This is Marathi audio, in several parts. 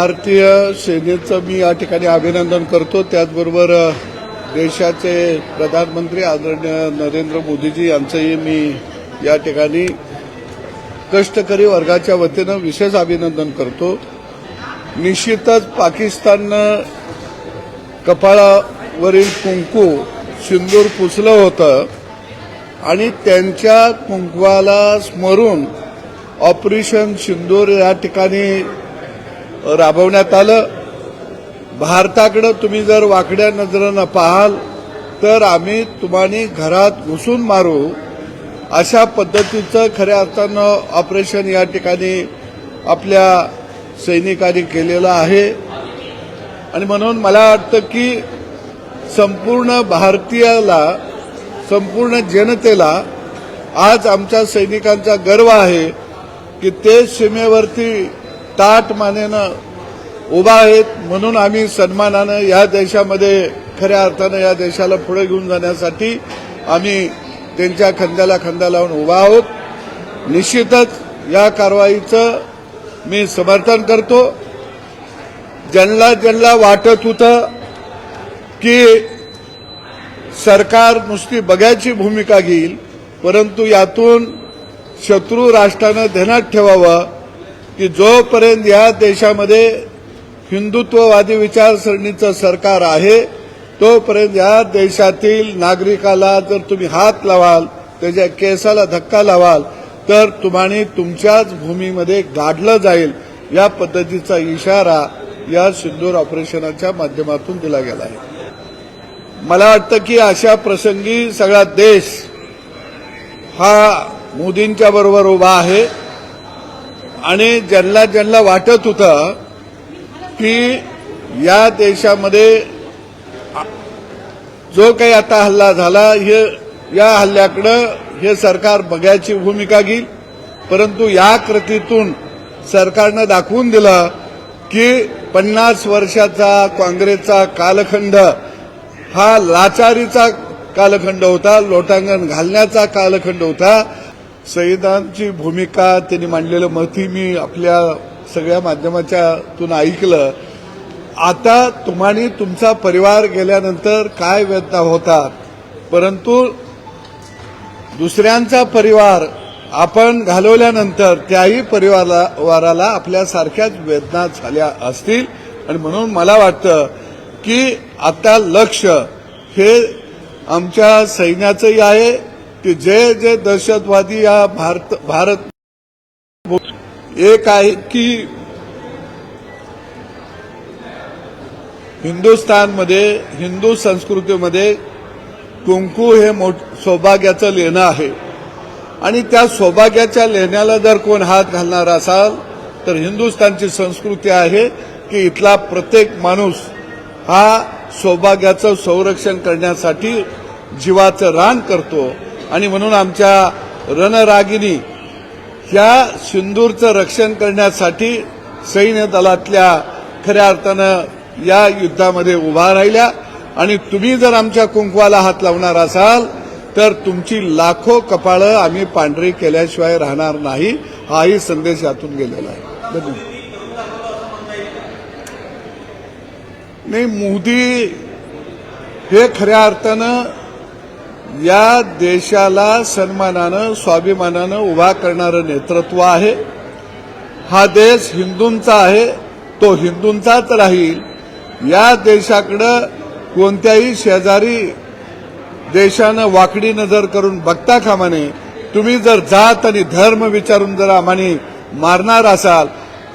भारतीय सेनेचं मी या ठिकाणी अभिनंदन करतो। त्याचबरोबर देशाचे प्रधानमंत्री आदरणीय नरेंद्र मोदीजी यांचंही मी या ठिकाणी कष्टकरी वर्गाच्या वतीनं विशेष अभिनंदन करतो। निश्चितच पाकिस्ताननं कपाळावरील कुंकू सिंदूर पुसलं होतं आणि त्यांच्या कुंकवाला स्मरून ऑपरेशन सिंदूर या ठिकाणी राबवण्यात आलं। भारताकडे तुम्ही जर वाकड्या नजरेनं पाहाल तर आम्ही तुम्हानी घरात घुसून मारू अशा पद्धतीचं खऱ्या अर्थानं ऑपरेशन या ठिकाणी आपल्या सैनिकांनी केलेलं आहे। आणि म्हणून मला वाटतं की संपूर्ण भारतीयाला, संपूर्ण जनतेला आज आमच्या सैनिकांचा गर्व आहे की ते सीमेवरती ताठ मानेनं उभा आहेत। म्हणून आम्ही सन्मानानं या देशामध्ये खऱ्या अर्थानं या देशाला पुढे घेऊन जाण्यासाठी आम्ही त्यांच्या खांद्याला खांदा लावून उभा आहोत। निश्चितच या कारवाईचं मी समर्थन करतो। ज्यांना वाटत होतं की सरकार नुसती बघ्याची भूमिका घेईल, परंतु यातून शत्रू राष्ट्रानं ध्यानात ठेवावं की जोपर्यंत या देशामध्ये हिंदुत्ववादी विचारसरणीचं सरकार आहे तोपर्यंत या देशातील नागरिकाला जर तुम्ही हात लावाल, त्याच्या केसाला धक्का लावाल तर तुम्हाला तुमच्याच भूमीमध्ये गाडलं जाईल, या पद्धतीचा इशारा या सिंदूर ऑपरेशनच्या माध्यमातून दिला गेला आहे। मला वाटतं की अशा प्रसंगी सगळा देश हा मोदींच्या बरोबर उभा आहे आणि ज्यांना वाटत होतं की या देशामध्ये जो काही आता हल्ला झाला या हल्ल्याकडे हे सरकार बघ्याची भूमिका घेईल, परंतु या कृतीतून सरकारनं दाखवून दिलं की 50 वर्षाचा काँग्रेसचा कालखंड हा लाचारीचा कालखंड होता, लोटांगण घालण्याचा कालखंड होता। संविधानाची भूमिका त्यांनी मांडलेलं मत मी आपल्या सगळ्या माध्यमाच्यातून ऐकलं। आता तुम्हानी तुमचा परिवार गेल्यानंतर काय वेदना होतात, परंतु दुसऱ्यांचा परिवार आपण घालवल्यानंतर त्याही परिवाराला आपल्यासारख्याच वेदना झाल्या असतील। आणि म्हणून मला वाटतं की आता लक्ष हे आमच्या सैन्याचंही आहे की जे दहशतवादी या भारत एक आहे की हिंदुस्थानमध्ये, हिंदू संस्कृतीमध्ये कुंकू हे सौभाग्याचं लेणं आहे आणि त्या सौभाग्याच्या लेण्याला जर कोण हात घालणार असाल तर हिंदुस्थानची संस्कृती आहे की इथला प्रत्येक माणूस हा सौभाग्याचं संरक्षण करण्यासाठी जीवाचं रान करतो। आणि म्हणून आमच्या रणरागिणी ह्या सिंदूरचं रक्षण करण्यासाठी सैन्य दलातल्या खऱ्या अर्थानं या युद्धामध्ये उभा राहिल्या। आणि तुम्ही जर आमच्या कुंकवाला हात लावणार असाल तर तुमची लाखो कपाळं आम्ही पांढरी केल्याशिवाय राहणार नाही, हाही संदेश यातून गेलेला आहे। धन्यवाद। नाही, मोदी हे खऱ्या अर्थानं या देशाला सन्मानानं, स्वाभिमानानं उभा करणारं नेतृत्व आहे। हा देश हिंदूंचा आहे, तो हिंदूंचाच राहील। या देशाकडं कोणत्याही शेजारी देशानं वाकडी नजर करून बघता कामा नये। तुम्ही जर जात आणि धर्म विचारून जर आम्हाने मारणार असाल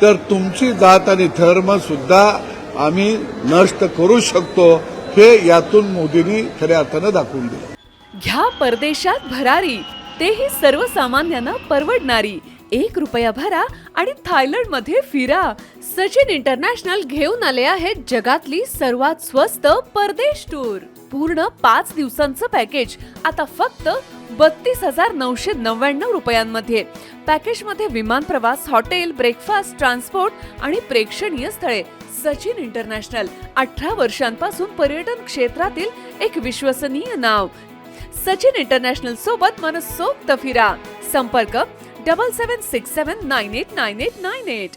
तर तुमची जात आणि धर्म सुद्धा आम्ही नष्ट करू शकतो, हे यातून मोदींनी खऱ्या अर्थानं दाखवून दिलं। घ्या परदेशात भरारी, तेही सर्वसामान्यांना परवडणारी। 1 रुपया भरा आणि थायलंडमध्ये फिरा। सचिन इंटरनॅशनल घेऊन आले आहेत जगातली सर्वात स्वस्त परदेश टूर। पूर्ण 5 दिवसांचं पॅकेज आता फक्त 32,999 रुपयांमध्ये। पॅकेजमध्ये विमान प्रवास, हॉटेल, ब्रेकफास्ट, ट्रान्सपोर्ट आणि प्रेक्षणीय स्थळे। सचिन इंटरनॅशनल 18 वर्षांपासून पर्यटन क्षेत्रातील एक विश्वसनीय नाव। सचिन इंटरनॅशनल सोबत मनसोक्त फिरा। संपर्क 7767989898।